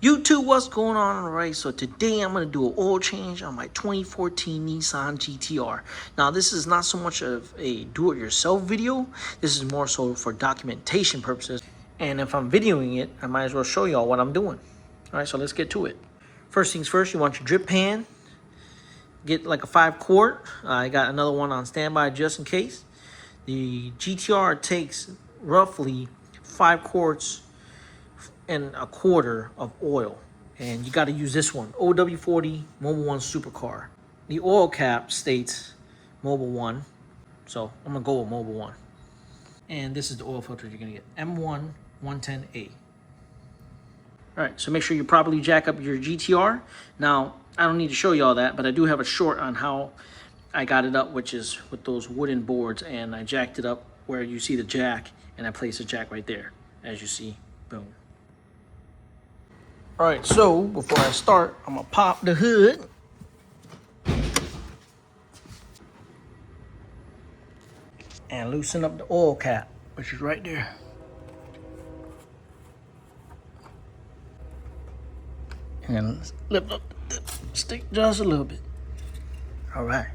YouTube, what's going on? Alright, so today I'm going to do an oil change on my 2014 Nissan GTR. Now, this is not so much of a do-it-yourself video. This is more so for documentation purposes. And if I'm videoing it, I might as well show y'all what I'm doing. Alright, so let's get to it. First things first, you want your drip pan. Get like a 5-quart. I got another one on standby just in case. The GTR takes roughly 5 quarts and a quarter of oil, and you got to use this one, OW40 Mobil 1 supercar. The oil cap states Mobil 1, so I'm gonna go with Mobil 1. And this is the oil filter you're gonna get, M1 110A. All right, so make sure you properly jack up your GTR. Now, I don't need to show you all that, but I do have a short on how I got it up, which is with those wooden boards, and I jacked it up where you see the jack, and I placed the jack right there, as you see, boom. All right, so before I start, I'm gonna pop the hood. And loosen up the oil cap, which is right there. And lift up the stick just a little bit. All right.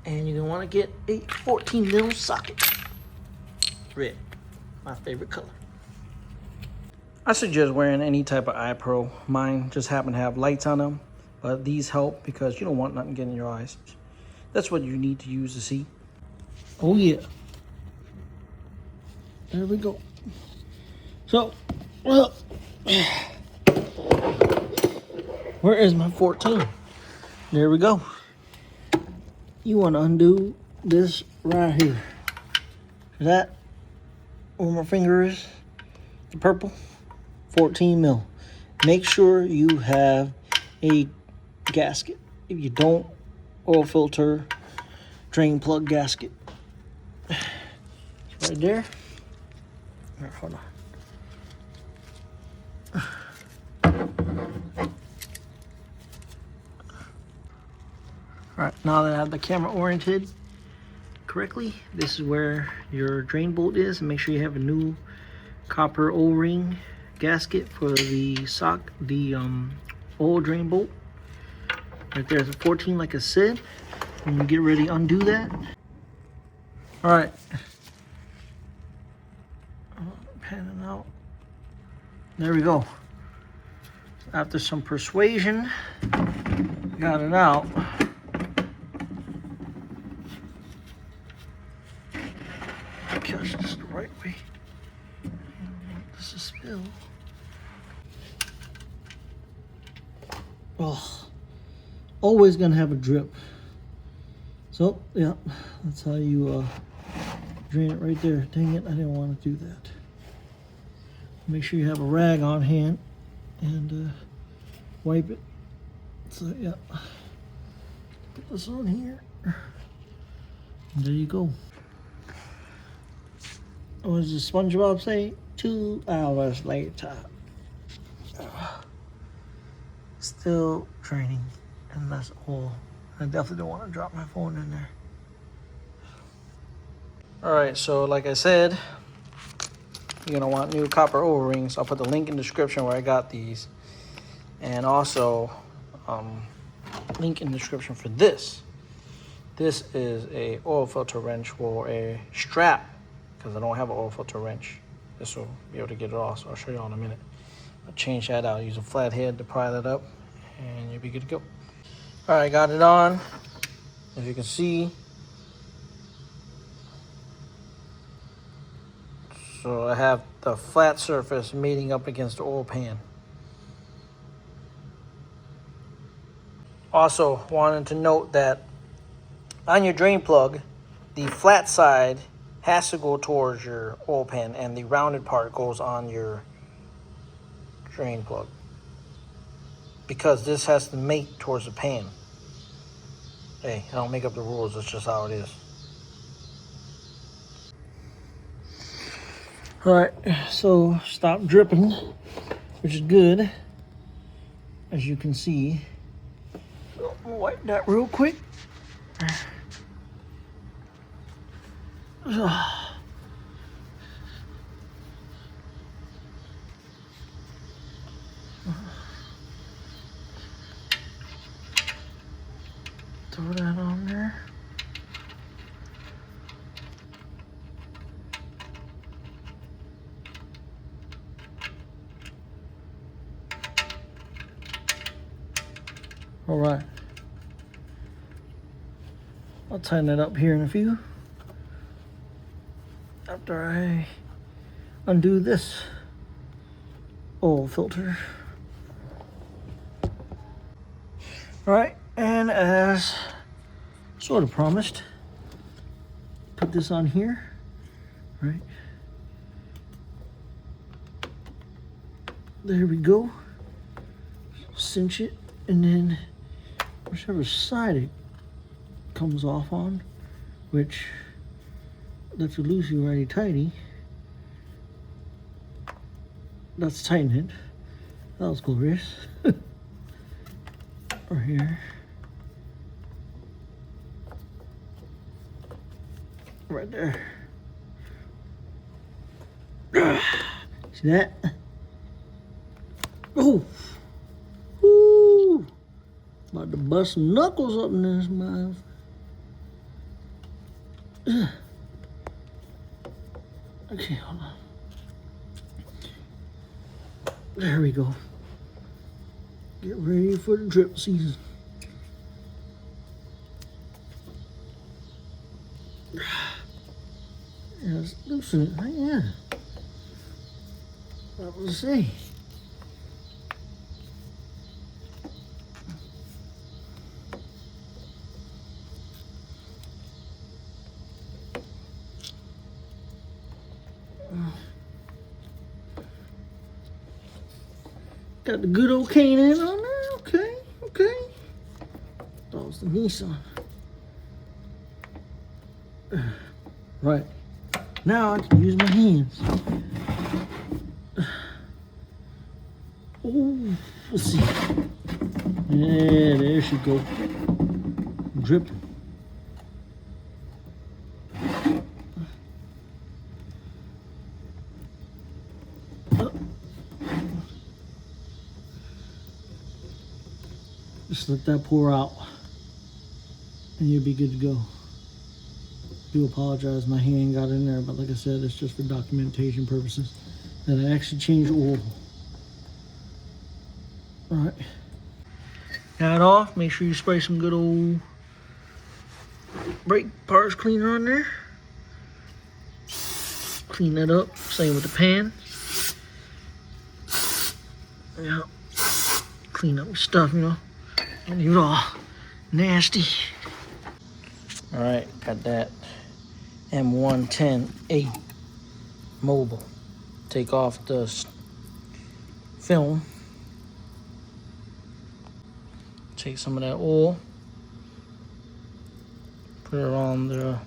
And you're gonna wanna get a 14 mil socket. Red, my favorite color. I suggest wearing any type of eye pro. Mine just happen to have lights on them, but these help because you don't want nothing getting in your eyes. That's what you need to use to see. Oh yeah. There we go. So, well, where is my 14? There we go. You want to undo this right here. That, where my finger is, the purple. 14 mil. Make sure you have a gasket. If you don't, oil filter, drain plug gasket. It's right there. All right, hold on. All right, now that I have the camera oriented correctly, this is where your drain bolt is, and make sure you have a new copper O-ring gasket for the oil drain bolt. Right there's a 14, like I said. When you get ready, undo that. All right. Panning out. There we go. After some persuasion, got it out. Catch this the right way. I don't want this to spill. Oh, always gonna have a drip. So, yeah, that's how you drain it right there. Dang it, I didn't want to do that. Make sure you have a rag on hand and wipe it. So, yeah, put this on here. And there you go. What does the SpongeBob say? 2 hours later. Still draining, and that's all. I definitely don't want to drop my phone in there. All right, so like I said, you're gonna want new copper O-rings. I'll put the link in the description where I got these, and also link in the description for this. This is a oil filter wrench or a strap, because I don't have an oil filter wrench. This will be able to get it off, so I'll show you all in a minute. I'll change that out. Use a flat head to pry that up, and you'll be good to go. All right, got it on. As you can see, so I have the flat surface meeting up against the oil pan. Also, wanted to note that on your drain plug, the flat side has to go towards your oil pan, and the rounded part goes on your drain plug, because this has to mate towards the pan. Hey, I don't make up the rules, it's just how it is. All right, so stop dripping, which is good, as you can see. So I'm gonna wipe that real quick. Throw that on there. All right. I'll tighten it up here in a few. After I undo this oil filter. All right, and as sort of promised, put this on here, right? There we go. Cinch it, and then whichever side it comes off on, which that's a loosey righty tighty. Let's tighten it. That was glorious. Right here. Right there. See that? Oh! Woo! About to bust some knuckles up in this mouth. Okay, hold on. There we go. Get ready for the drip season. Yeah, let's loosen it. Yeah. What was I say? Got the good old K&N on there. Okay, okay. That was the Nissan. Right. Now I can use my hands. Oh, let's see. Yeah, there she go. Dripping. Just let that pour out, and you'll be good to go. Do apologize, my hand got in there, but like I said, it's just for documentation purposes that I actually changed oil. All right. Got it off. Make sure you spray some good old brake parts cleaner on there. Clean that up. Same with the pan. Yeah. Clean up your stuff, you know. Don't leave it all nasty. All right, got that M110A Mobil. Take off the film. Take some of that oil. Put it on the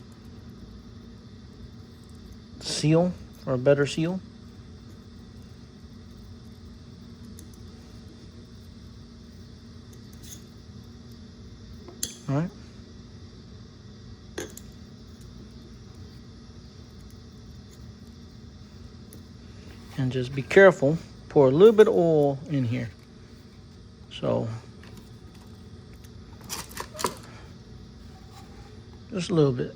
seal for a better seal. All right. And just be careful. Pour a little bit of oil in here. So, just a little bit.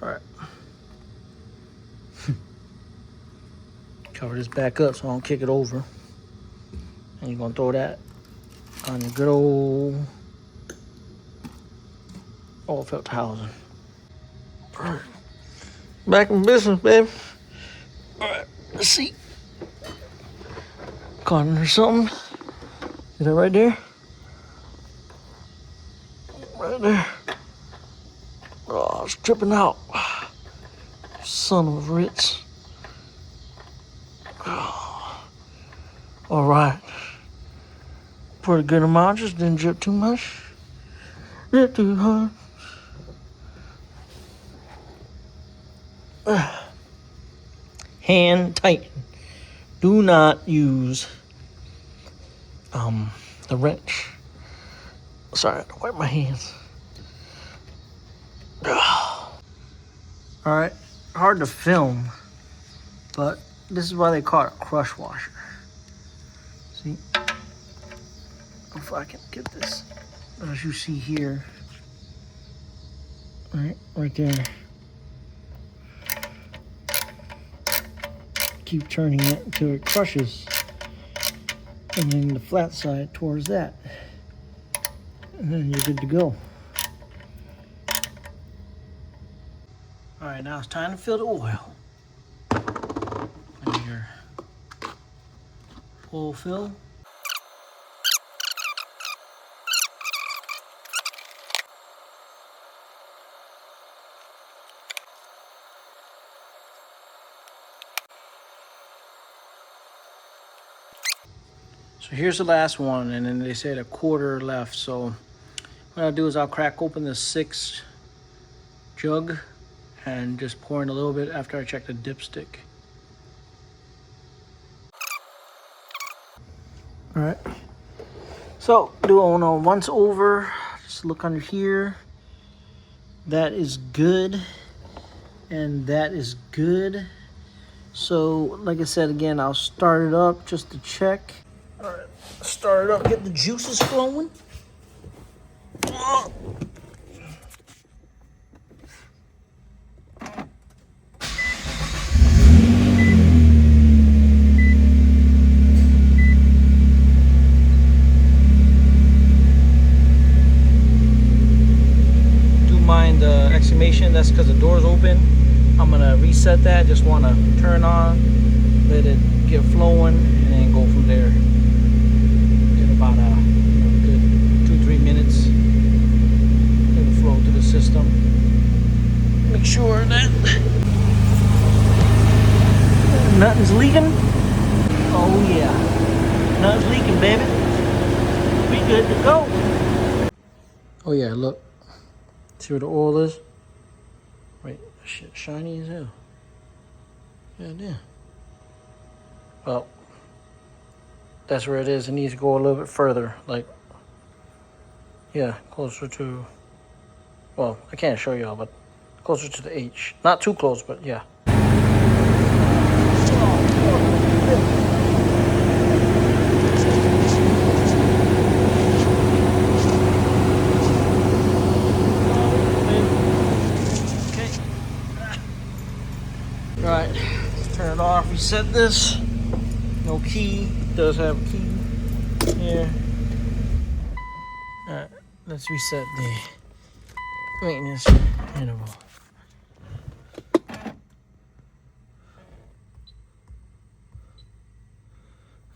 All right. Cover this back up so I don't kick it over. And you're gonna throw that on your good old oil filter housing. All right. Back in business, baby. All right, let's see. Caught or something. Is that right there? Right there. Oh, it's dripping out. Son of a Ritz. Oh. All right. Put a good amount, just didn't drip too much. Drip too hard. Hand tighten. Do not use the wrench. Sorry, I had to wipe my hands. All right, hard to film but this is why they call it a crush washer. See, if I can get this, as you see here, right there. Keep turning it until it crushes, and then the flat side towards that, and then you're good to go. All right, now it's time to fill the oil. And your full fill. So here's the last one, and then they said a quarter left. So what I'll do is I'll crack open the 6 jug and just pour in a little bit after I check the dipstick. All right. So doing a once over, just look under here. That is good, and that is good. So like I said, again, I'll start it up just to check. All right, start it up, get the juices flowing. Do mind the exclamation, that's because the door's open. I'm gonna reset that, just wanna turn on, let it get flowing, and then go from there. About a good 2-3 minutes. Let it flow through the system. Make sure that nothing's leaking. Oh yeah, nothing's leaking, baby. We good to go. Oh yeah, look. See where the oil is? Wait, shit, shiny as hell. Yeah, damn. Well, that's where it is. It needs to go a little bit further, like, yeah, closer to, well, I can't show y'all, but closer to the H. Not too close, but yeah. Okay. All right, let's turn it off, reset this. No key, does have a key here. All right, let's reset the maintenance interval.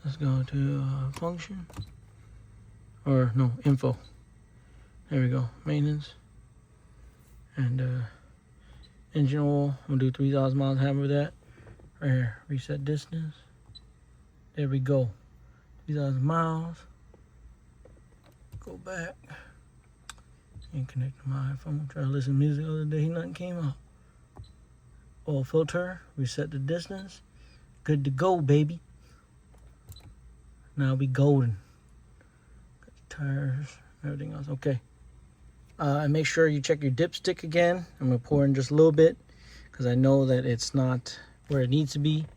Let's go to function, or no, info. There we go, maintenance. And engine oil, we'll do 3,000 miles, happy with that. Right here, reset distance. There we go, 3,000 miles. Go back and connect to my iPhone. Try to listen to music the other day, nothing came up. Oil filter, reset the distance. Good to go, baby. Now we golden. Got the tires, everything else, okay. And make sure you check your dipstick again. I'm gonna pour in just a little bit because I know that it's not where it needs to be.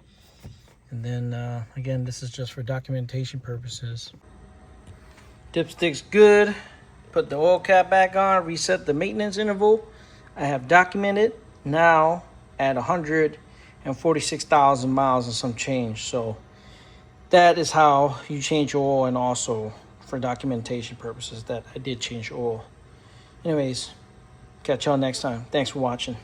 And then again, this is just for documentation purposes. Dipstick's good. Put the oil cap back on, reset the maintenance interval. I have documented now at 146,000 miles and some change. So that is how you change your oil, and also for documentation purposes that I did change oil. Anyways, catch y'all next time. Thanks for watching.